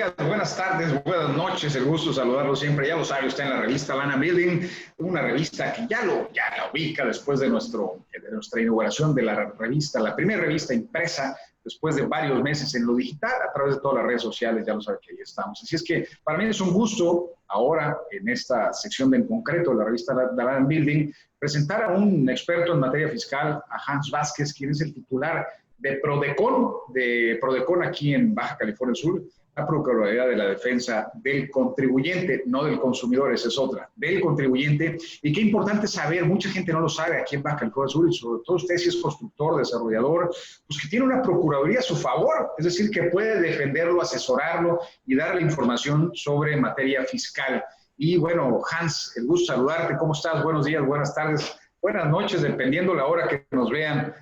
días, buenas tardes, buenas noches, el gusto de saludarlo siempre. Ya lo sabe usted en la revista Lana Building, una revista que ya la ubica después de nuestra inauguración de la revista, la primera revista impresa, después de varios meses en lo digital, a través de todas las redes sociales, ya lo sabe que ahí estamos. Así es que para mí es un gusto ahora, en esta sección de en concreto de la revista Lana Building, presentar a un experto en materia fiscal, a Hans Vázquez, quien es el titular de Prodecon aquí en Baja California Sur, la Procuraduría de la Defensa del Contribuyente, no del consumidor, esa es otra, del contribuyente. Y qué importante saber, mucha gente no lo sabe aquí en Baja California Sur, y sobre todo usted si es constructor, desarrollador, pues que tiene una Procuraduría a su favor, es decir, que puede defenderlo, asesorarlo y darle información sobre materia fiscal. Y bueno, Hans, el gusto de saludarte, ¿cómo estás? Buenos días, buenas tardes, buenas noches, dependiendo la hora que nos vean.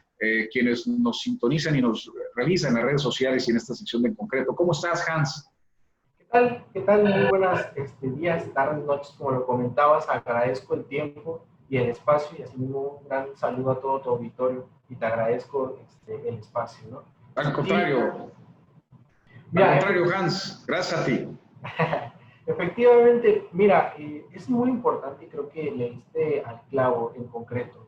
Quienes nos sintonizan y nos revisan en las redes sociales y en esta sección de en concreto. ¿Cómo estás, Hans? ¿Qué tal? ¿Qué tal? Muy buenas días, tardes, noches, como lo comentabas. Agradezco el tiempo y el espacio y así mismo un gran saludo a todo tu auditorio y te agradezco el espacio, ¿no? Al contrario, Hans, gracias a ti. Efectivamente, mira, es muy importante y creo que le diste al clavo en concreto.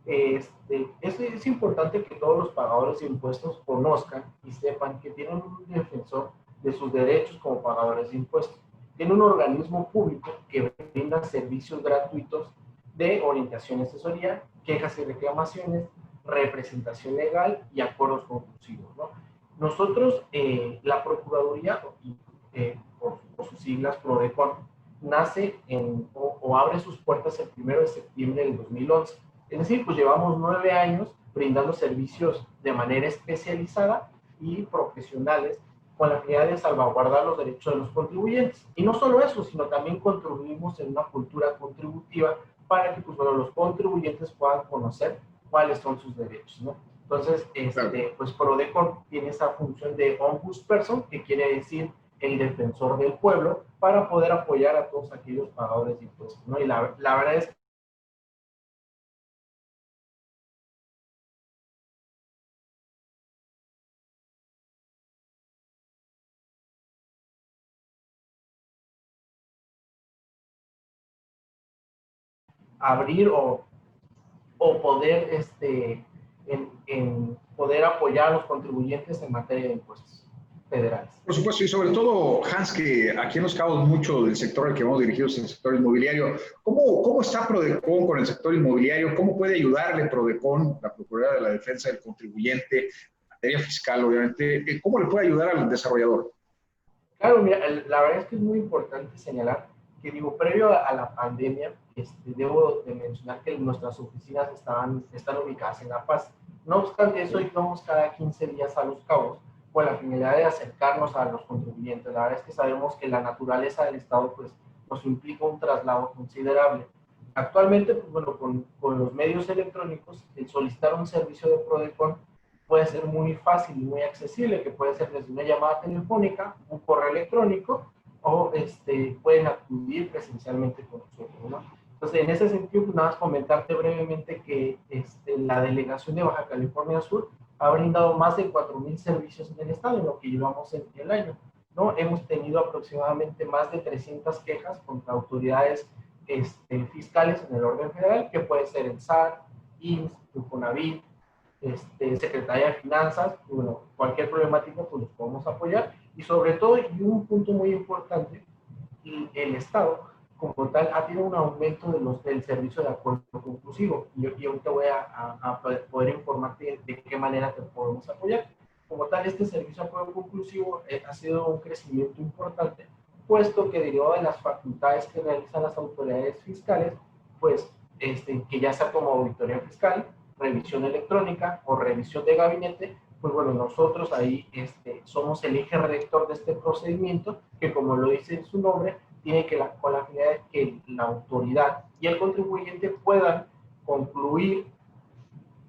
Es importante que todos los pagadores de impuestos conozcan y sepan que tienen un defensor de sus derechos como pagadores de impuestos. Tiene un organismo público que brinda servicios gratuitos de orientación y asesoría, quejas y reclamaciones, representación legal y acuerdos conclusivos, ¿no? Nosotros, la Procuraduría, por sus siglas Prodecon, nace o abre sus puertas el 1 de septiembre del 2011. Es decir, pues llevamos 9 años brindando servicios de manera especializada y profesionales con la finalidad de salvaguardar los derechos de los contribuyentes. Y no solo eso, sino también contribuimos en una cultura contributiva para que pues, bueno, los contribuyentes puedan conocer cuáles son sus derechos, ¿no? Entonces, pues Prodecon tiene esa función de ombudsperson, que quiere decir el defensor del pueblo, para poder apoyar a todos aquellos pagadores de impuestos, ¿no? Y la verdad es que abrir o poder, poder apoyar a los contribuyentes en materia de impuestos federales. Por supuesto, y sobre todo, Hans, que aquí en Los Cabos mucho del sector al que hemos dirigido es el sector inmobiliario. ¿Cómo está Prodecon con el sector inmobiliario? ¿Cómo puede ayudarle Prodecon, la Procuraduría de la Defensa del Contribuyente, en materia fiscal, obviamente? ¿Cómo le puede ayudar al desarrollador? Claro, mira, la verdad es que es muy importante señalar que, digo, previo a la pandemia, debo de mencionar que nuestras oficinas están ubicadas en La Paz. No obstante eso, íbamos cada 15 días a Los Cabos con la finalidad de acercarnos a los contribuyentes. La verdad es que sabemos que la naturaleza del Estado pues, nos implica un traslado considerable. Actualmente, pues, bueno, con los medios electrónicos, el solicitar un servicio de Prodecon puede ser muy fácil y muy accesible, que puede ser desde una llamada telefónica, un correo electrónico, o pueden acudir presencialmente con nosotros, ¿no? Entonces, en ese sentido, pues nada más comentarte brevemente que la delegación de Baja California Sur ha brindado más de 4,000 servicios en el estado en lo que llevamos en el año, ¿no? Hemos tenido aproximadamente más de 300 quejas contra autoridades fiscales en el orden federal, que puede ser el SAT, IMSS, Infonavit, Secretaría de Finanzas, bueno, cualquier problemática pues los podemos apoyar, y sobre todo, y un punto muy importante, el Estado como tal ha tenido un aumento del servicio de acuerdo conclusivo, y ahorita voy a poder informarte de qué manera te podemos apoyar. Como tal, este servicio de acuerdo conclusivo ha sido un crecimiento importante, puesto que derivado de las facultades que realizan las autoridades fiscales, pues que ya sea como auditoría fiscal, revisión electrónica o revisión de gabinete, pues bueno, nosotros ahí somos el eje rector de este procedimiento, que como lo dice su nombre, tiene con la finalidad de que la autoridad y el contribuyente puedan concluir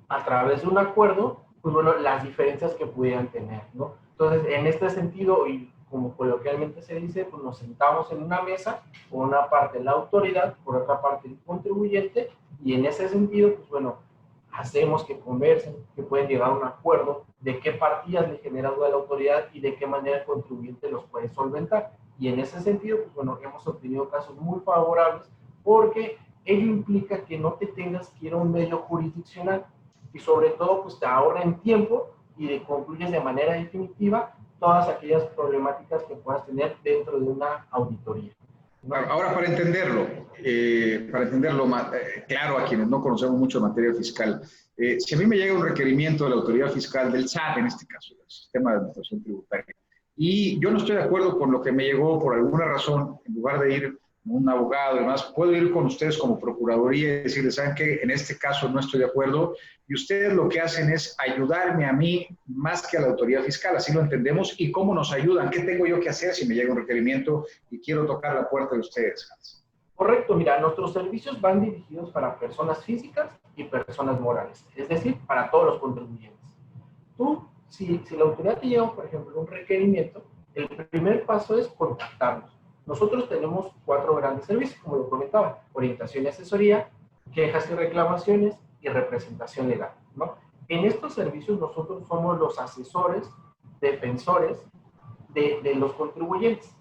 a través de un acuerdo, pues bueno, las diferencias que pudieran tener, ¿no? Entonces, en este sentido, y como coloquialmente se dice, pues nos sentamos en una mesa, por una parte la autoridad, por otra parte el contribuyente, y en ese sentido, pues bueno, hacemos que conversen, que pueden llegar a un acuerdo de qué partidas le genera duda a la autoridad y de qué manera el contribuyente los puede solventar. Y en ese sentido, pues bueno, hemos obtenido casos muy favorables porque ello implica que no te tengas que ir a un medio jurisdiccional y sobre todo, pues te ahorra en tiempo y concluyes de manera definitiva todas aquellas problemáticas que puedas tener dentro de una auditoría, ¿no? Ahora, para entenderlo más, claro, a quienes no conocemos mucho de materia fiscal, si a mí me llega un requerimiento de la autoridad fiscal, del SAT en este caso, del Sistema de Administración Tributaria, y yo no estoy de acuerdo con lo que me llegó por alguna razón, en lugar de ir con un abogado y demás, puedo ir con ustedes como Procuraduría y decirles, ¿saben qué? En este caso no estoy de acuerdo, y ustedes lo que hacen es ayudarme a mí más que a la autoridad fiscal, así lo entendemos, y cómo nos ayudan, qué tengo yo que hacer si me llega un requerimiento y quiero tocar la puerta de ustedes, Hans. Correcto, mira, nuestros servicios van dirigidos para personas físicas y personas morales, es decir, para todos los contribuyentes. Tú, si la autoridad te lleva, por ejemplo, un requerimiento, el primer paso es contactarnos. Nosotros tenemos 4 grandes servicios, como lo comentaba: orientación y asesoría, quejas y reclamaciones y representación legal, ¿no? En estos servicios nosotros somos los asesores, defensores de los contribuyentes.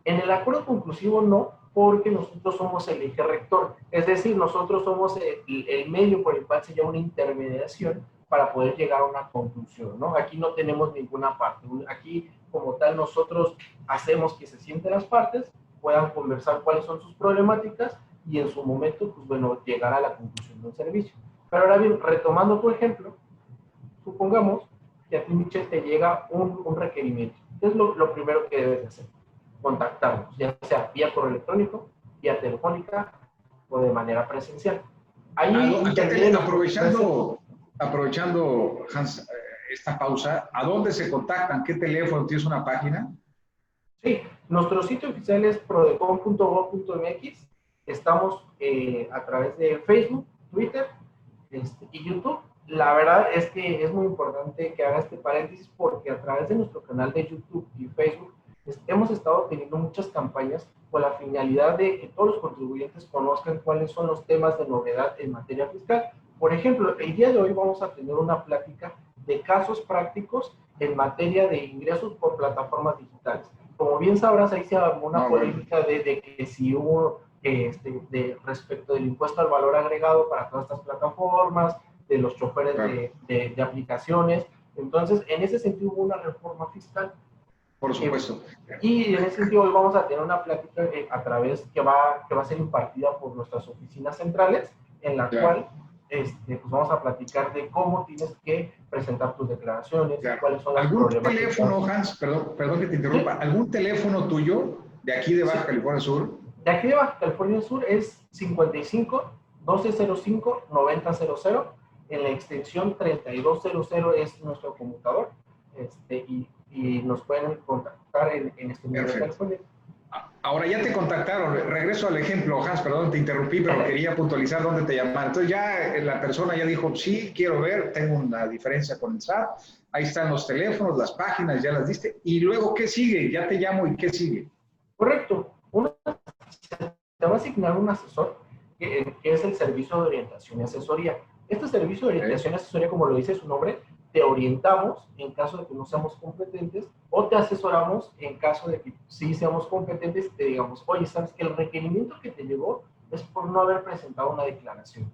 En el acuerdo conclusivo no, porque nosotros somos el eje rector, es decir, nosotros somos el medio por el cual se lleva una intermediación para poder llegar a una conclusión, ¿no? Aquí no tenemos ninguna parte, aquí como tal nosotros hacemos que se sienten las partes, puedan conversar cuáles son sus problemáticas y en su momento, pues bueno, llegar a la conclusión del servicio. Pero ahora bien, retomando tu ejemplo, supongamos que a ti, Michelle, te llega un requerimiento. ¿Qué es lo primero que debes de hacer? Contactarnos, ya sea vía correo electrónico, vía telefónica o de manera presencial. Ahí aprovechando, Hans, esta pausa, ¿a dónde se contactan? ¿Qué teléfono? ¿Tienes una página? Sí, nuestro sitio oficial es prodecon.gov.mx. Estamos a través de Facebook, Twitter y YouTube. La verdad es que es muy importante que haga este paréntesis porque a través de nuestro canal de YouTube y Facebook hemos estado teniendo muchas campañas con la finalidad de que todos los contribuyentes conozcan cuáles son los temas de novedad en materia fiscal. Por ejemplo, el día de hoy vamos a tener una plática de casos prácticos en materia de ingresos por plataformas digitales. Como bien sabrás, ahí se armó una polémica de que si hubo respecto del impuesto al valor agregado para todas estas plataformas, de los choferes de aplicaciones. Entonces, en ese sentido hubo una reforma fiscal. Por supuesto. Y en ese sentido hoy vamos a tener una plática a través que va a ser impartida por nuestras oficinas centrales, en la cual pues vamos a platicar de cómo tienes que presentar tus declaraciones, cuáles son las ¿Algún teléfono, Hans, perdón que te interrumpa, ¿sí? ¿Algún teléfono tuyo de aquí de Baja California Sur? De aquí de Baja California Sur es 55 1205 9000, en la extensión 3200 es nuestro conmutador, y nos pueden contactar en este número de teléfono. Ahora ya te contactaron, regreso al ejemplo, Hans, perdón, te interrumpí, pero quería puntualizar dónde te llamaron. Entonces ya la persona ya dijo, sí, quiero ver, tengo una diferencia con el SAT, ahí están los teléfonos, las páginas, ya las diste, y luego, ¿qué sigue? Ya te llamo, ¿y qué sigue? Correcto, te va a asignar un asesor, que es el servicio de orientación y asesoría. Este servicio de orientación y asesoría, como lo dice su nombre, te orientamos en caso de que no seamos competentes o te asesoramos en caso de que sí seamos competentes y te digamos, oye, sabes que el requerimiento que te llegó es por no haber presentado una declaración,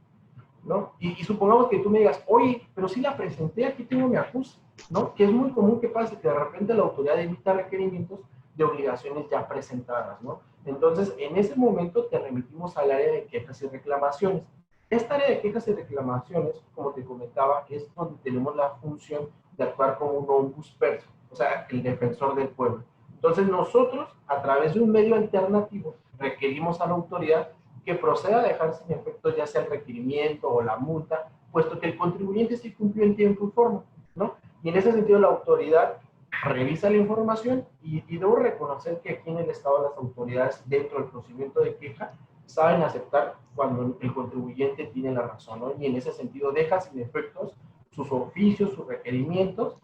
¿no? Y supongamos que tú me digas, oye, pero sí la presenté, aquí tengo mi acuse, ¿no? Que es muy común que pase que de repente la autoridad emita requerimientos de obligaciones ya presentadas, ¿no? Entonces, en ese momento te remitimos al área de quejas y reclamaciones. Esta área de quejas y reclamaciones, como te comentaba, es donde tenemos la función de actuar como un ombudsperson, o sea, el defensor del pueblo. Entonces nosotros, a través de un medio alternativo, requerimos a la autoridad que proceda a dejar sin efecto ya sea el requerimiento o la multa, puesto que el contribuyente sí cumplió en tiempo y forma, ¿no? Y en ese sentido la autoridad revisa la información y debo reconocer que aquí en el Estado las autoridades dentro del procedimiento de queja saben aceptar cuando el contribuyente tiene la razón, ¿no? Y en ese sentido deja sin efectos sus oficios, sus requerimientos,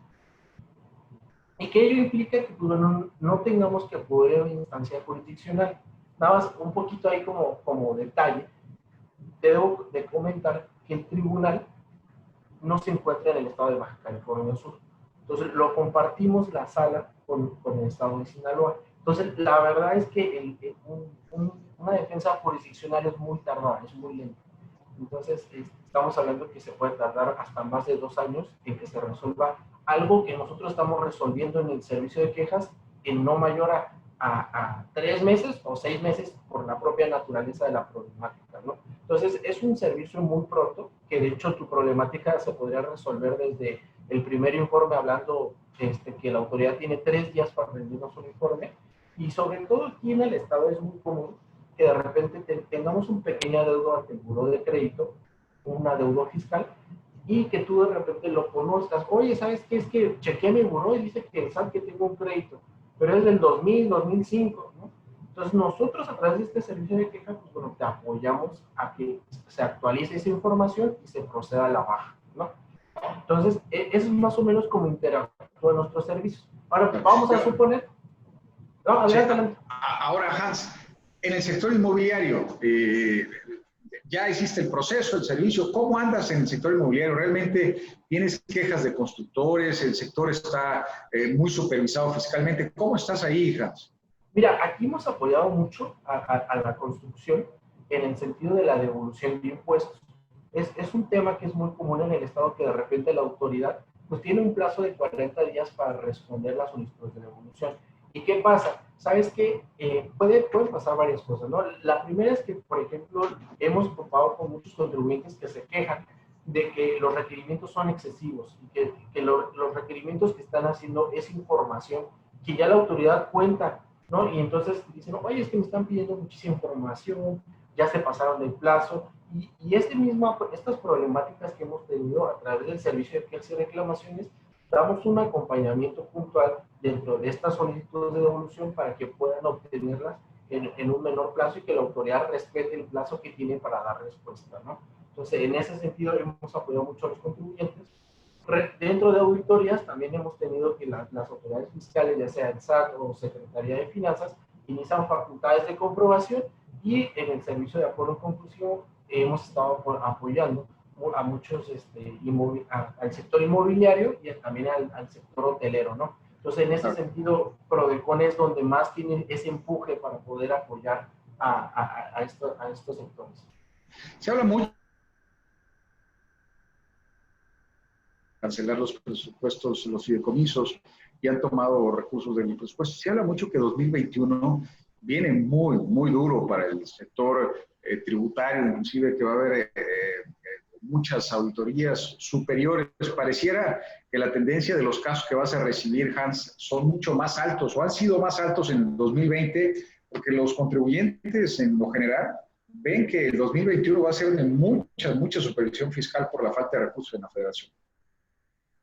y que ello implica que pues, no tengamos que acudir a una instancia jurisdiccional. Nada más un poquito ahí como detalle, te debo de comentar que el tribunal no se encuentra en el estado de Baja California Sur. Entonces, lo compartimos la sala con el estado de Sinaloa. Entonces, la verdad es que una defensa jurisdiccional es muy tardada, es muy lenta. Entonces, estamos hablando que se puede tardar hasta más de 2 años en que se resuelva algo que nosotros estamos resolviendo en el servicio de quejas en no mayor a 3 meses o 6 meses por la propia naturaleza de la problemática, ¿no? Entonces, es un servicio muy pronto, que de hecho tu problemática se podría resolver desde el primer informe, hablando que la autoridad tiene 3 días para rendirnos un informe, y sobre todo aquí en el estado es muy común que de repente tengamos un pequeño adeudo ante el buró de crédito, un adeudo fiscal, y que tú de repente lo conozcas. Oye, ¿sabes qué? Es que chequeé mi buró y dice que sabe que tengo un crédito, pero es del 2000, 2005, ¿no? Entonces nosotros a través de este servicio de queja, pues bueno, te apoyamos a que se actualice esa información y se proceda a la baja, ¿no? Entonces, eso es más o menos como interactúa nuestros servicios. Ahora, vamos a suponer... No, adelante, adelante. Ahora, Hans, en el sector inmobiliario, ya hiciste el proceso, el servicio. ¿Cómo andas en el sector inmobiliario? ¿Realmente tienes quejas de constructores? ¿El sector está muy supervisado fiscalmente? ¿Cómo estás ahí, Hans? Mira, aquí hemos apoyado mucho a la construcción en el sentido de la devolución de impuestos. Es un tema que es muy común en el estado, que de repente la autoridad pues tiene un plazo de 40 días para responder las solicitudes de devolución. ¿Y qué pasa? Sabes que pueden pasar varias cosas, ¿no? La primera es que, por ejemplo, hemos topado con muchos contribuyentes que se quejan de que los requerimientos son excesivos y que los requerimientos que están haciendo es información que ya la autoridad cuenta, ¿no? Y entonces dicen, oye, es que me están pidiendo muchísima información, ya se pasaron del plazo, y estas problemáticas que hemos tenido a través del servicio de quejas y reclamaciones, damos un acompañamiento puntual dentro de estas solicitudes de devolución para que puedan obtenerlas en un menor plazo y que la autoridad respete el plazo que tiene para dar respuesta, ¿no? Entonces, en ese sentido, hemos apoyado mucho a los contribuyentes. Dentro de auditorías también hemos tenido que las autoridades fiscales, ya sea el SAT o Secretaría de Finanzas, inician facultades de comprobación, y en el servicio de acuerdo en conclusión hemos estado apoyando a muchos, al sector inmobiliario y también al sector hotelero, ¿no? Entonces, en ese sentido, Prodecon es donde más tiene ese empuje para poder apoyar a estos sectores. Se habla mucho cancelar los presupuestos, los fideicomisos, y han tomado recursos del presupuesto. Se habla mucho que 2021 viene muy, muy duro para el sector tributario, inclusive que va a haber muchas auditorías superiores. Pareciera que la tendencia de los casos que vas a recibir, Hans, son mucho más altos o han sido más altos en 2020, porque los contribuyentes en lo general ven que el 2021 va a ser de mucha supervisión fiscal por la falta de recursos en la federación.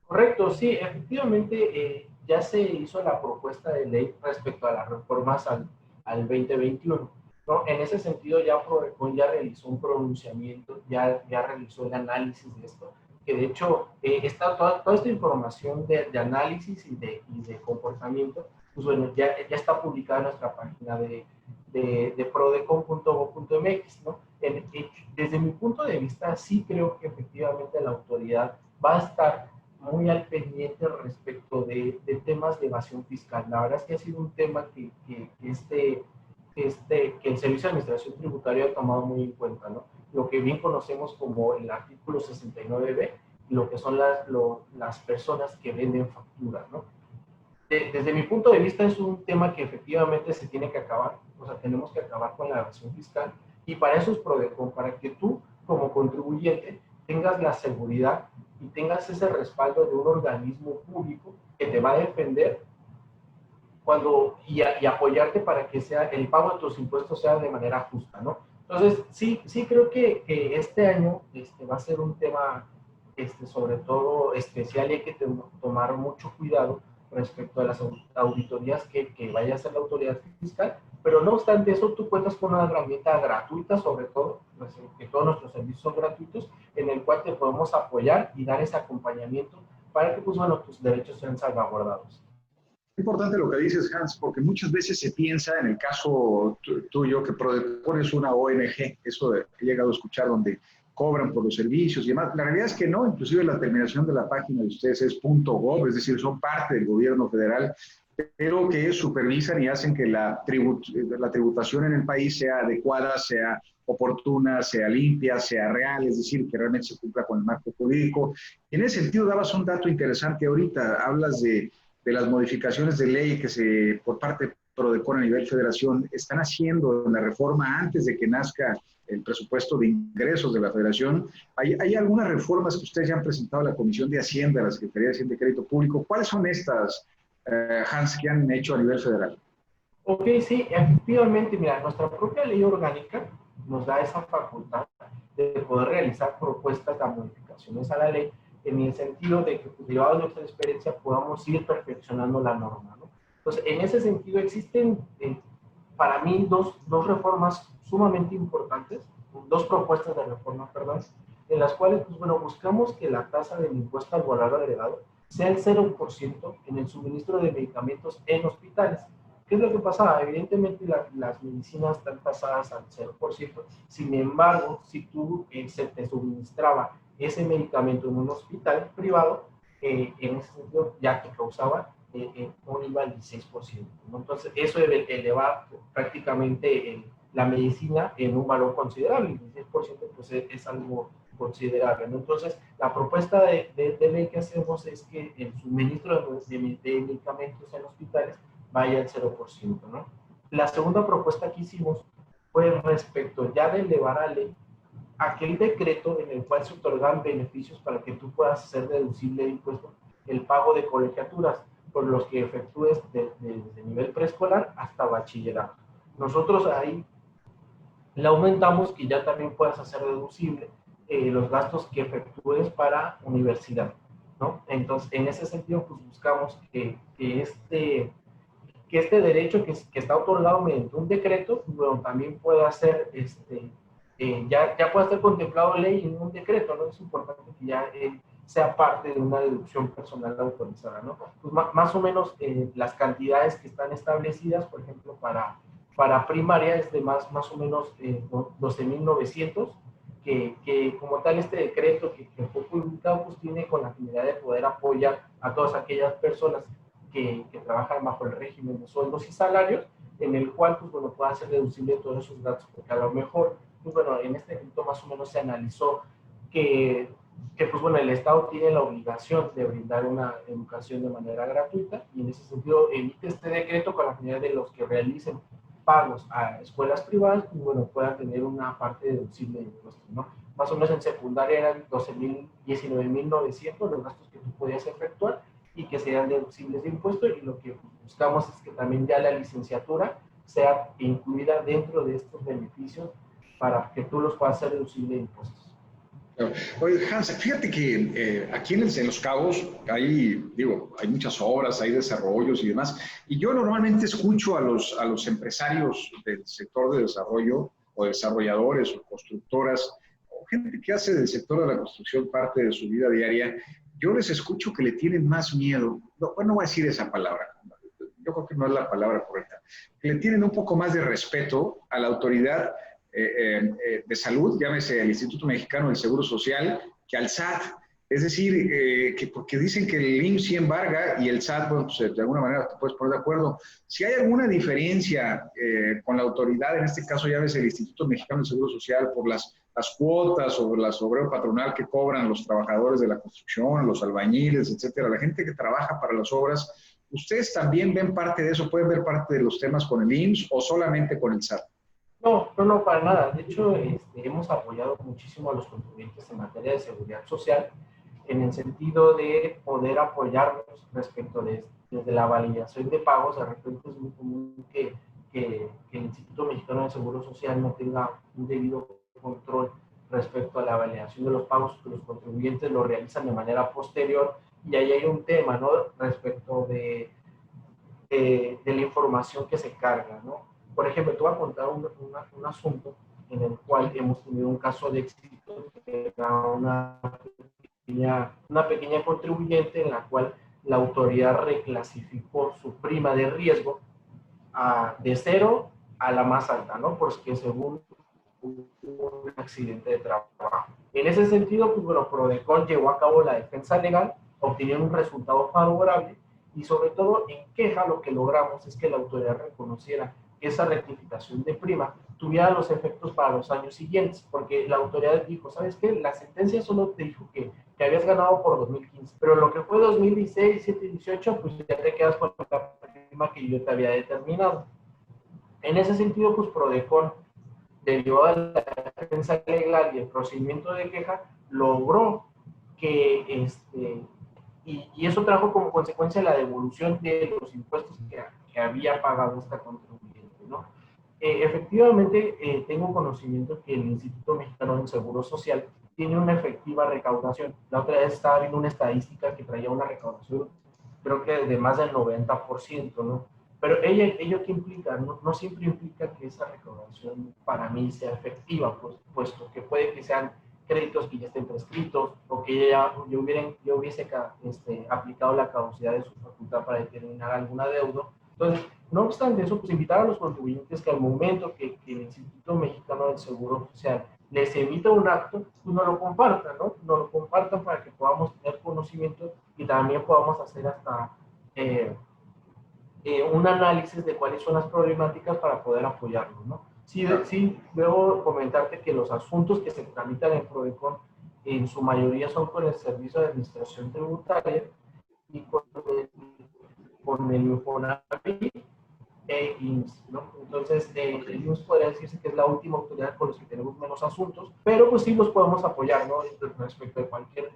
Correcto, sí, efectivamente ya se hizo la propuesta de ley respecto a las reformas al 2021, ¿no? En ese sentido ya Prodecon ya realizó un pronunciamiento, ya realizó el análisis de esto, que de hecho está toda esta información de análisis y de comportamiento, pues bueno, ya está publicada en nuestra página de prodecon.gov.mx, ¿no? Desde mi punto de vista, sí creo que efectivamente la autoridad va a estar muy al pendiente respecto de temas de evasión fiscal. La verdad es que ha sido un tema que el Servicio de Administración Tributaria ha tomado muy en cuenta, ¿no? Lo que bien conocemos como el artículo 69B, y lo que son las personas que venden facturas, ¿no? Desde mi punto de vista es un tema que efectivamente se tiene que acabar, o sea, tenemos que acabar con la evasión fiscal, y para eso es Prodecon, para que tú como contribuyente tengas la seguridad y tengas ese respaldo de un organismo público que te va a defender y apoyarte para que el pago de tus impuestos sea de manera justa, ¿no? Entonces, sí creo que este año va a ser un tema sobre todo especial, y hay que tomar mucho cuidado respecto a las auditorías que vaya a hacer la autoridad fiscal, pero no obstante eso, tú cuentas con una herramienta gratuita, sobre todo, que todos nuestros servicios son gratuitos, en el cual te podemos apoyar y dar ese acompañamiento para que, pues bueno, tus derechos sean salvaguardados. Es importante lo que dices, Hans, porque muchas veces se piensa, en el caso tuyo, que Prodecon es una ONG, eso he llegado a escuchar, donde cobran por los servicios y demás. La realidad es que no, inclusive la terminación de la página de ustedes es .gov, es decir, son parte del gobierno federal, pero que supervisan y hacen que la tributación en el país sea adecuada, sea oportuna, sea limpia, sea real, es decir, que realmente se cumpla con el marco jurídico. En ese sentido, dabas un dato interesante ahorita, hablas de las modificaciones de ley que por parte de PRODECON a nivel federación están haciendo en la reforma antes de que nazca el presupuesto de ingresos de la federación. ¿Hay algunas reformas que ustedes ya han presentado a la Comisión de Hacienda, a la Secretaría de Hacienda y Crédito Público? ¿Cuáles son estas, Hans, que han hecho a nivel federal? Ok, sí, efectivamente, mira, nuestra propia ley orgánica nos da esa facultad de poder realizar propuestas de modificaciones a la ley en el sentido de que, pues, derivado de nuestra experiencia, podamos ir perfeccionando la norma, ¿no? Entonces, en ese sentido existen, para mí, dos reformas sumamente importantes, dos propuestas de reforma, perdón, en las cuales, pues, bueno, buscamos que la tasa del impuesto al valor agregado sea el 0% en el suministro de medicamentos en hospitales. ¿Qué es lo que pasaba? Evidentemente las medicinas están tasadas al 0%. Sin embargo, si tú se te suministraba ese medicamento en un hospital privado, en ese sentido ya te causaba un IVA del 16%, ¿no? Entonces, eso eleva prácticamente la medicina en un valor considerable. El 16% pues, es algo considerable, ¿no? Entonces, la propuesta de ley que hacemos es que el suministro de medicamentos en hospitales vaya al 0%, ¿no? La segunda propuesta que hicimos fue respecto ya de elevar a ley aquel decreto en el cual se otorgan beneficios para que tú puedas hacer deducible de impuestos el pago de colegiaturas por los que efectúes desde nivel preescolar hasta bachillerato. Nosotros ahí le aumentamos que ya también puedas hacer deducible los gastos que efectúes para universidad, ¿no? Entonces, en ese sentido, pues buscamos que este derecho que está otorgado mediante un decreto, bueno, también pueda ser, ya pueda ser contemplado en ley en un decreto, ¿no? Es importante que ya sea parte de una deducción personal autorizada, ¿no? Pues más o menos las cantidades que están establecidas, por ejemplo, para primaria es de más o menos 12.900, que como tal este decreto que fue publicado, pues tiene con la finalidad de poder apoyar a todas aquellas personas que trabajan bajo el régimen de sueldos y salarios, en el cual, pues bueno, pueda ser deducible todos esos datos, porque a lo mejor, pues bueno, en este decreto más o menos se analizó que pues bueno, el Estado tiene la obligación de brindar una educación de manera gratuita, y en ese sentido emite este decreto con la finalidad de los que realicen pagos a escuelas privadas, pues bueno, puedan tener una parte deducible de impuestos, ¿no? Más o menos en secundaria eran 19.900 los gastos que tú podías efectuar, y que sean deducibles de impuestos, y lo que buscamos es que también ya la licenciatura sea incluida dentro de estos beneficios para que tú los puedas hacer deducible de impuestos. Oye, Hans, fíjate que aquí en Los Cabos hay muchas obras, hay desarrollos y demás, y yo normalmente escucho a los empresarios del sector de desarrollo, o desarrolladores, o constructoras, o gente que hace del sector de la construcción parte de su vida diaria. Yo les escucho que le tienen más miedo, no voy a decir esa palabra, yo creo que no es la palabra correcta, que le tienen un poco más de respeto a la autoridad de salud, llámese al Instituto Mexicano del Seguro Social, que al SAT. Es decir, que porque dicen que el IMSS sí embarga y el SAT, bueno, pues de alguna manera te puedes poner de acuerdo. Si hay alguna diferencia con la autoridad, en este caso llámese el Instituto Mexicano del Seguro Social, por las cuotas o la obrero patronal que cobran los trabajadores de la construcción, los albañiles, etcétera, la gente que trabaja para las obras, ¿ustedes también ven parte de eso? ¿Pueden ver parte de los temas con el IMSS o solamente con el SAT? No, para nada. De hecho, hemos apoyado muchísimo a los contribuyentes en materia de seguridad social, en el sentido de poder apoyarnos respecto desde la validación de pagos. De repente es muy común que el Instituto Mexicano de Seguro Social no tenga un debido control respecto a la validación de los pagos, que los contribuyentes lo realizan de manera posterior, y ahí hay un tema, ¿no?, respecto de la información que se carga, ¿no? Por ejemplo, te voy a contar un asunto en el cual hemos tenido un caso de éxito, que era una pequeña contribuyente en la cual la autoridad reclasificó su prima de riesgo de 0 a la más alta, ¿no? Porque según un accidente de trabajo. En ese sentido, pues bueno, Prodecon llevó a cabo la defensa legal, obteniendo un resultado favorable y sobre todo en queja lo que logramos es que la autoridad reconociera que esa rectificación de prima tuviera los efectos para los años siguientes, porque la autoridad dijo, ¿sabes qué? La sentencia solo te dijo que habías ganado por 2015, pero lo que fue 2016, 17 y 18, pues ya te quedas con la prima que yo te había determinado. En ese sentido, pues Prodecon, debido a la defensa legal y el procedimiento de queja, logró que y eso trajo como consecuencia la devolución de los impuestos que había pagado esta contribuyente, ¿no? Efectivamente, tengo conocimiento que el Instituto Mexicano del Seguro Social tiene una efectiva recaudación. La otra vez estaba viendo una estadística que traía una recaudación, creo que de más del 90%, ¿no? Pero ello que implica, no siempre implica que esa recaudación para mí sea efectiva, pues, puesto que puede que sean créditos que ya estén prescritos o que yo hubiese aplicado la caducidad de su facultad para determinar algún adeudo. Entonces, no obstante eso, pues invitar a los contribuyentes que al momento que el Instituto Mexicano del Seguro Social les emita un acto, pues no lo compartan, ¿no? No lo compartan para que podamos tener conocimiento y también podamos hacer hasta un análisis de cuáles son las problemáticas para poder apoyarlos, ¿no? Sí, debo comentarte que los asuntos que se tramitan en Prodecon en su mayoría son con el Servicio de Administración Tributaria y con el Infonavit e IMSS, ¿no? Entonces, el IMSS podría decirse que es la última autoridad con los que tenemos menos asuntos, pero pues sí los podemos apoyar, ¿no? Respecto de cualquier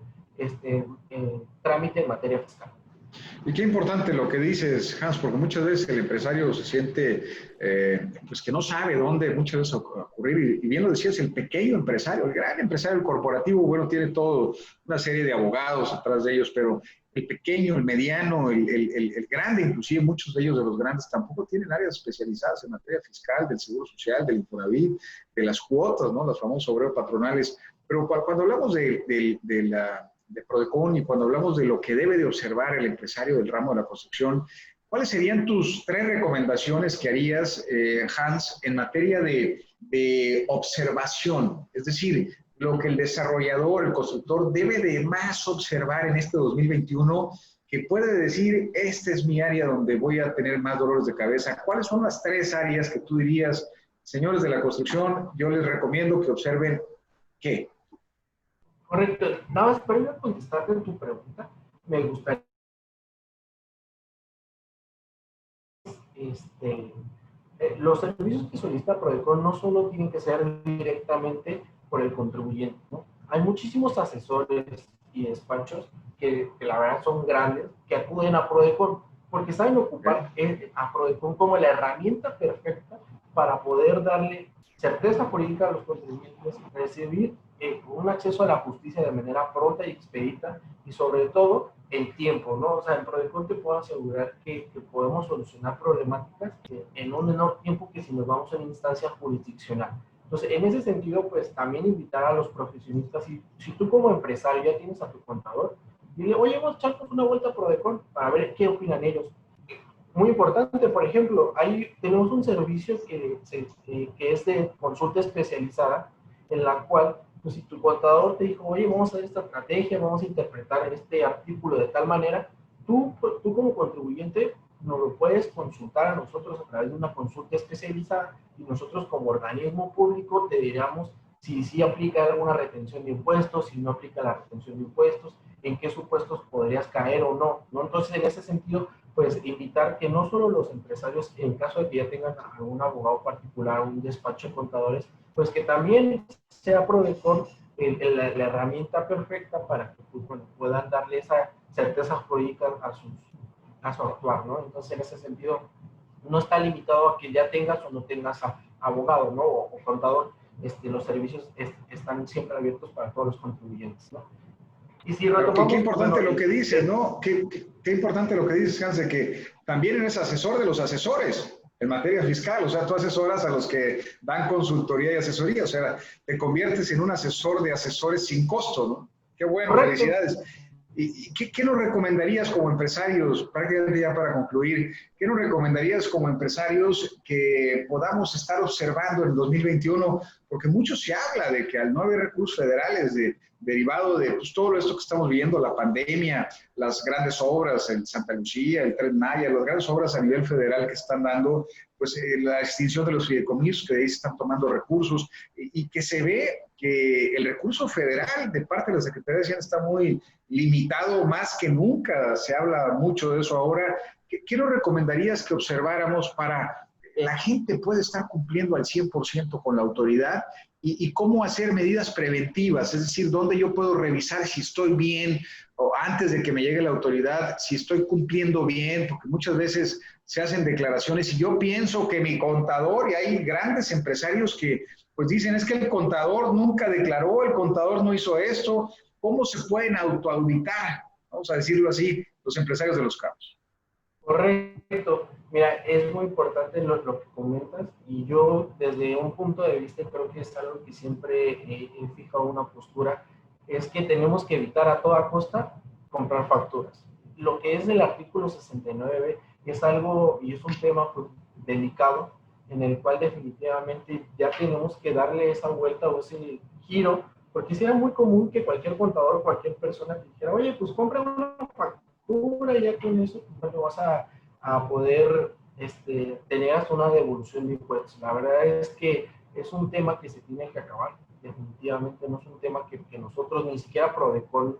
trámite en materia fiscal. Y qué importante lo que dices, Hans, porque muchas veces el empresario se siente pues que no sabe dónde muchas veces ocurrir. Y bien lo decías, el pequeño empresario, el gran empresario, el corporativo, bueno, tiene todo una serie de abogados atrás de ellos, pero el pequeño, el mediano, el grande, inclusive muchos de ellos de los grandes tampoco tienen áreas especializadas en materia fiscal, del seguro social, del Infonavit, de las cuotas, ¿no? Las famosas obreros patronales. Pero cuando hablamos de Prodecon y cuando hablamos de lo que debe de observar el empresario del ramo de la construcción, ¿cuáles serían tus 3 recomendaciones que harías, Hans, en materia de observación? Es decir, lo que el desarrollador, el constructor debe de más observar en este 2021, que puede decir, esta es mi área donde voy a tener más dolores de cabeza. ¿Cuáles son las 3 áreas que tú dirías, señores de la construcción, yo les recomiendo que observen qué? Correcto. Nada más para ir a contestarte en tu pregunta, me gustaría los servicios que solicita Prodecon no solo tienen que ser directamente por el contribuyente, ¿no? Hay muchísimos asesores y despachos que la verdad son grandes, que acuden a Prodecon, porque saben ocupar a Prodecon como la herramienta perfecta para poder darle certeza jurídica a los contribuyentes, recibir un acceso a la justicia de manera pronta y expedita, y sobre todo en tiempo, ¿no? O sea, en Prodecon te puedo asegurar que podemos solucionar problemáticas en un menor tiempo que si nos vamos a una instancia jurisdiccional. Entonces, en ese sentido, pues también invitar a los profesionistas, si tú como empresario ya tienes a tu contador, dile, oye, vamos a echarnos una vuelta a Prodecon para ver qué opinan ellos. Muy importante, por ejemplo, ahí tenemos un servicio que es de consulta especializada, en la cual, pues si tu contador te dijo, oye, vamos a hacer esta estrategia, vamos a interpretar este artículo de tal manera, tú como contribuyente nos lo puedes consultar a nosotros a través de una consulta especializada y nosotros como organismo público te diríamos si sí aplica alguna retención de impuestos, si no aplica la retención de impuestos, en qué supuestos podrías caer o no, ¿no? Entonces, en ese sentido, pues invitar que no solo los empresarios, en caso de que ya tengan algún abogado particular, un despacho de contadores, pues que también sea Prodecon la herramienta perfecta para que pues, bueno, puedan darle esa certeza jurídica a su actuar, ¿no? Entonces, en ese sentido, no está limitado a que ya tengas o no tengas abogado, ¿no? O contador. Los servicios están siempre abiertos para todos los contribuyentes, ¿no? Y si retomamos, qué importante lo que dices, ¿no? Qué importante lo que dices, Hans, de que también eres asesor de los asesores en materia fiscal, o sea, tú asesoras a los que dan consultoría y asesoría, o sea, te conviertes en un asesor de asesores sin costo, ¿no? Qué bueno, correcto. felicidades. ¿Y qué nos recomendarías como empresarios, prácticamente ya para concluir, qué nos recomendarías como empresarios que podamos estar observando en el 2021? Porque mucho se habla de que al no haber recursos federales derivado de pues, todo esto que estamos viviendo, la pandemia, las grandes obras en Santa Lucía, el Tren Maya, las grandes obras a nivel federal que están dando, pues la extinción de los fideicomisos que de ahí se están tomando recursos y que se ve que el recurso federal de parte de la Secretaría de Hacienda está muy limitado más que nunca, se habla mucho de eso ahora. ¿Qué nos recomendarías que observáramos para la gente puede estar cumpliendo al 100% con la autoridad y cómo hacer medidas preventivas? Es decir, dónde yo puedo revisar si estoy bien o antes de que me llegue la autoridad, si estoy cumpliendo bien, porque muchas veces se hacen declaraciones y yo pienso que mi contador, y hay grandes empresarios que pues dicen, es que el contador nunca declaró, el contador no hizo esto. ¿Cómo se pueden autoauditar, vamos a decirlo así, los empresarios de los cabos? Correcto. Mira, es muy importante lo que comentas y yo desde un punto de vista creo que es algo que siempre he fijado una postura, es que tenemos que evitar a toda costa comprar facturas. Lo que es el artículo 69 es algo y es un tema pues, delicado en el cual definitivamente ya tenemos que darle esa vuelta o ese giro, porque sería muy común que cualquier contador o cualquier persona te dijera, oye, pues compra una factura y ya con eso pues, no vas a poder tener hasta una devolución de impuestos. La verdad es que es un tema que se tiene que acabar. Definitivamente no es un tema que nosotros, ni siquiera Prodecon,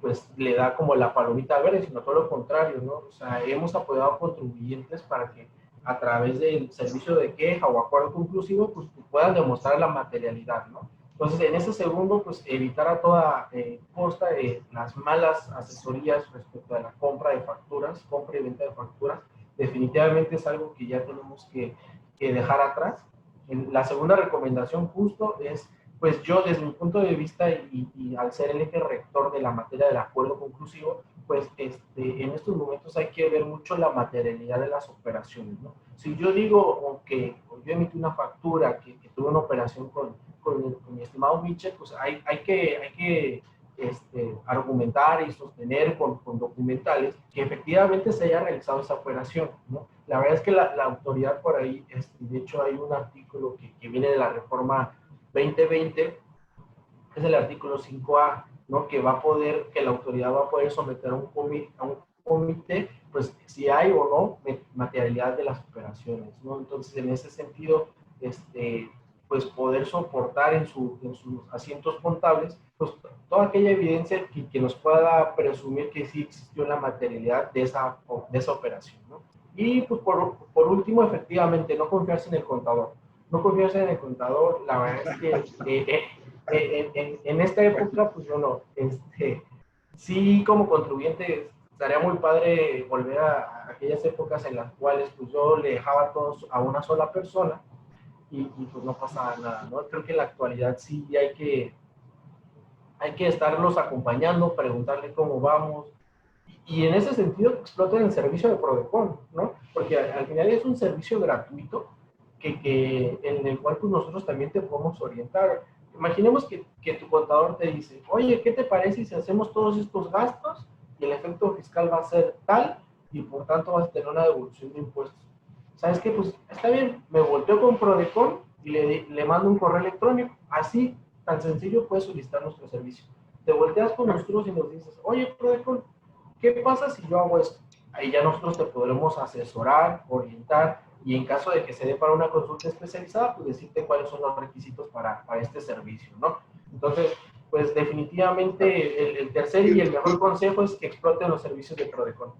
pues le da como la palomita verde, sino todo lo contrario, ¿no? O sea, hemos apoyado a contribuyentes para que a través del servicio de queja o acuerdo conclusivo, pues puedan demostrar la materialidad, ¿no? Entonces, en ese segundo, pues evitar a toda costa las malas asesorías respecto a la compra de facturas, compra y venta de facturas, definitivamente es algo que ya tenemos que dejar atrás. La segunda recomendación justo es, pues yo desde mi punto de vista y al ser el eje rector de la materia del acuerdo conclusivo, pues en estos momentos hay que ver mucho la materialidad de las operaciones, ¿no? Si yo digo que yo emití una factura que tuve una operación con mi estimado Michel, pues hay que argumentar y sostener con documentales que efectivamente se haya realizado esa operación, ¿no? La verdad es que la autoridad por ahí, de hecho hay un artículo que viene de la reforma 2020, es el artículo 5A, ¿no? Que la autoridad va a poder someter a un comité, pues si hay o no materialidad de las operaciones, ¿no? Entonces, en ese sentido, pues poder soportar en sus asientos contables, pues toda aquella evidencia que nos pueda presumir que sí existió la materialidad de esa operación, ¿no? Y pues por último, efectivamente, no confiarse en el contador. No confiarse en el contador, la verdad es que en esta época, pues yo no, sí como contribuyente estaría muy padre volver a aquellas épocas en las cuales pues yo le dejaba todos a una sola persona y pues no pasaba nada, ¿no? Creo que en la actualidad sí hay que estarlos acompañando, preguntarle cómo vamos, y en ese sentido exploten el servicio de Prodecon, ¿no? Porque al final es un servicio gratuito en el cual pues, nosotros también te podemos orientar. Imaginemos que tu contador te dice, oye, ¿qué te parece si hacemos todos estos gastos y el efecto fiscal va a ser tal y por tanto vas a tener una devolución de impuestos? ¿Sabes qué? Pues está bien, me volteo con Prodecon y le mando un correo electrónico. Así, tan sencillo, puedes solicitar nuestro servicio. Te volteas con nosotros y nos dices, oye, Prodecon, ¿qué pasa si yo hago esto? Ahí ya nosotros te podremos asesorar, orientar y en caso de que se dé para una consulta especializada, pues decirte cuáles son los requisitos para este servicio, ¿no? Entonces, pues definitivamente el tercer y el mejor consejo es que exploten los servicios de Prodecon.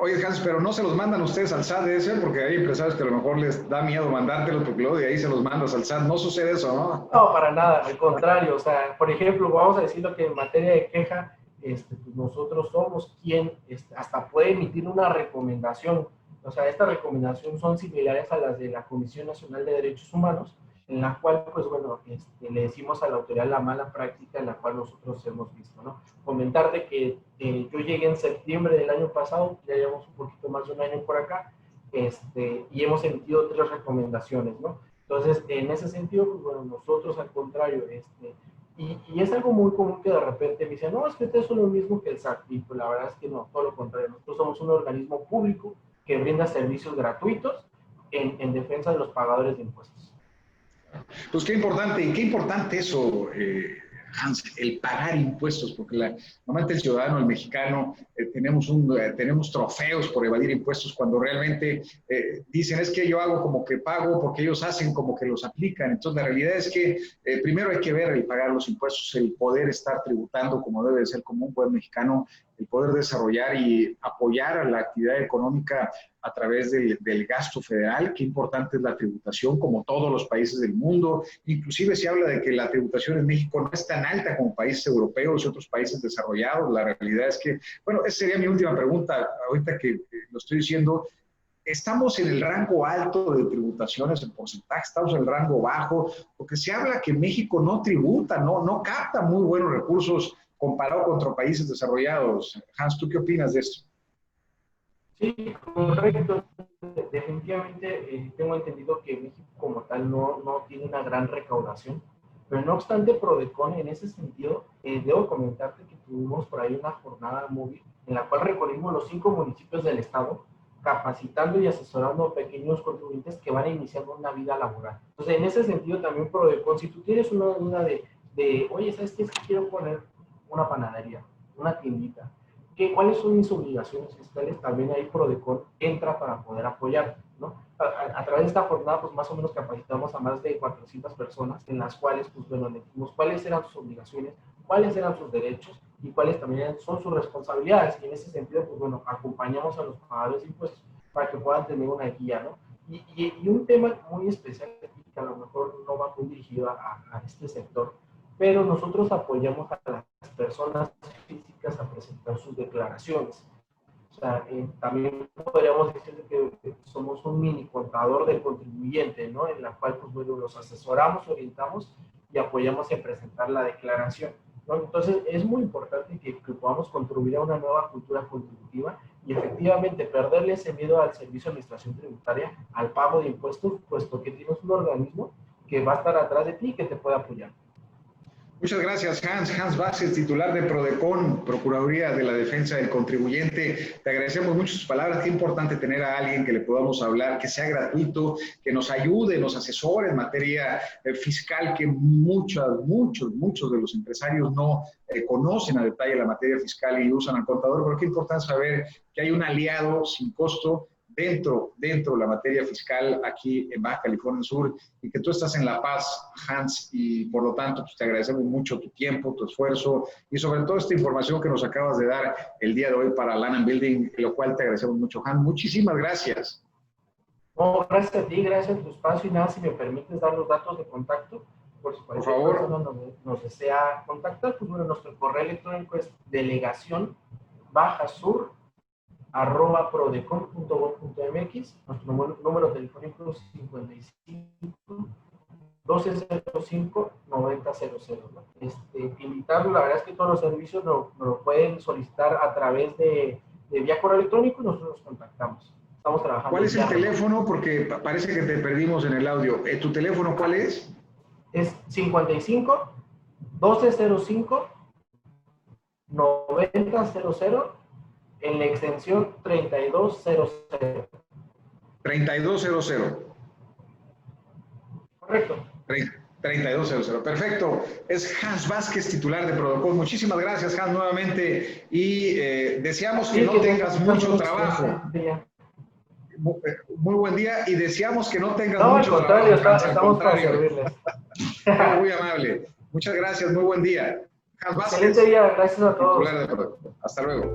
Oye, Hans, pero no se los mandan ustedes al SAT ese, porque hay empresarios que a lo mejor les da miedo mandártelos, porque luego de ahí se los mandas al SAT. No sucede eso, ¿no? No, para nada, al contrario. O sea, por ejemplo, vamos a decirlo que en materia de queja, pues nosotros somos quien hasta puede emitir una recomendación. O sea, estas recomendaciones son similares a las de la Comisión Nacional de Derechos Humanos, en la cual, pues bueno, le decimos a la autoridad la mala práctica en la cual nosotros hemos visto, ¿no? Comentarte que yo llegué en septiembre del año pasado, ya llevamos un poquito más de un año por acá, y hemos emitido 3 recomendaciones, ¿no? Entonces, en ese sentido, pues bueno, nosotros al contrario, Y es algo muy común que de repente me dicen, no, es que ustedes son lo mismo que el SAT. Y pues la verdad es que no, todo lo contrario. Nosotros somos un organismo público que brinda servicios gratuitos en defensa de los pagadores de impuestos. Pues qué importante eso, Hans, el pagar impuestos, porque normalmente el ciudadano, el mexicano, tenemos trofeos por evadir impuestos cuando realmente dicen es que yo hago como que pago porque ellos hacen como que los aplican. Entonces la realidad es que primero hay que ver el pagar los impuestos, el poder estar tributando como debe de ser como un buen mexicano, el poder desarrollar y apoyar a la actividad económica a través del gasto federal. Qué importante es la tributación, como todos los países del mundo. Inclusive se habla de que la tributación en México no es tan alta como países europeos y otros países desarrollados. La realidad es que, bueno, esa sería mi última pregunta, ahorita que lo estoy diciendo. ¿Estamos en el rango alto de tributaciones en porcentaje? ¿Estamos en el rango bajo? Porque se habla que México no tributa, no capta muy buenos recursos comparado con otros países desarrollados. Hans, ¿tú qué opinas de esto? Sí, correcto. Definitivamente tengo entendido que México como tal no tiene una gran recaudación, pero no obstante, Prodecon en ese sentido, debo comentarte que tuvimos por ahí una jornada móvil en la cual recorrimos los 5 municipios del estado, capacitando y asesorando a pequeños contribuyentes que van a iniciar una vida laboral. Entonces, en ese sentido también Prodecon, si tú tienes una duda de oye, ¿sabes qué? Es que quiero poner una panadería, una tiendita, ¿cuáles son mis obligaciones fiscales? También ahí Prodecon entra para poder apoyar, ¿no? A través de esta jornada, pues más o menos capacitamos a más de 400 personas, en las cuales, pues bueno, le dijimos cuáles eran sus obligaciones, cuáles eran sus derechos y cuáles también son sus responsabilidades. Y en ese sentido, pues bueno, acompañamos a los pagadores de impuestos para que puedan tener una guía, ¿no? Y un tema muy especial que a lo mejor no va muy dirigido a este sector, pero nosotros apoyamos a las personas físicas a presentar sus declaraciones. O sea, también podríamos decir que somos un mini contador del contribuyente, ¿no? En la cual, pues bueno, los asesoramos, orientamos y apoyamos en presentar la declaración, ¿no? Entonces, es muy importante que podamos contribuir a una nueva cultura contributiva y efectivamente perderle ese miedo al servicio de administración tributaria, al pago de impuestos, puesto que tienes un organismo que va a estar atrás de ti y que te puede apoyar. Muchas gracias, Hans. Hans Vázquez, titular de Prodecon, Procuraduría de la Defensa del Contribuyente. Te agradecemos mucho sus palabras. Qué importante tener a alguien que le podamos hablar, que sea gratuito, que nos ayude, nos asesore en materia fiscal, que muchos de los empresarios no conocen a detalle la materia fiscal y usan al contador. Pero qué importante saber que hay un aliado sin costo dentro de la materia fiscal aquí en Baja California Sur, y que tú estás en La Paz, Hans, y por lo tanto pues, te agradecemos mucho tu tiempo, tu esfuerzo y sobre todo esta información que nos acabas de dar el día de hoy para Lana Building, lo cual te agradecemos mucho, Hans. Muchísimas gracias. No, gracias a ti, gracias a tu espacio y nada, si me permites dar los datos de contacto, por favor, persona nos desea contactar, pues bueno, nuestro correo electrónico es delegación-bajasur@prodecon.gov.mx, nuestro número telefónico es 55 1205 9000, ¿no? Invitarlo, la verdad es que todos los servicios nos lo pueden solicitar a través de vía correo electrónico y nosotros nos contactamos. Estamos trabajando. ¿Cuál es el teléfono? Porque parece que te perdimos en el audio. ¿Tu teléfono cuál es? Es 55 1205 9000 en la extensión 3200. 3200. Correcto. 3200. Perfecto. Es Hans Vázquez, titular de Prodecon. Muchísimas gracias, Hans, nuevamente. Y deseamos que no tengas mucho trabajo. Muy buen día y deseamos que no tengas mucho trabajo. Estamos para servirles. Muy amable. Muchas gracias, muy buen día. Excelente día, gracias a todos. Hasta luego.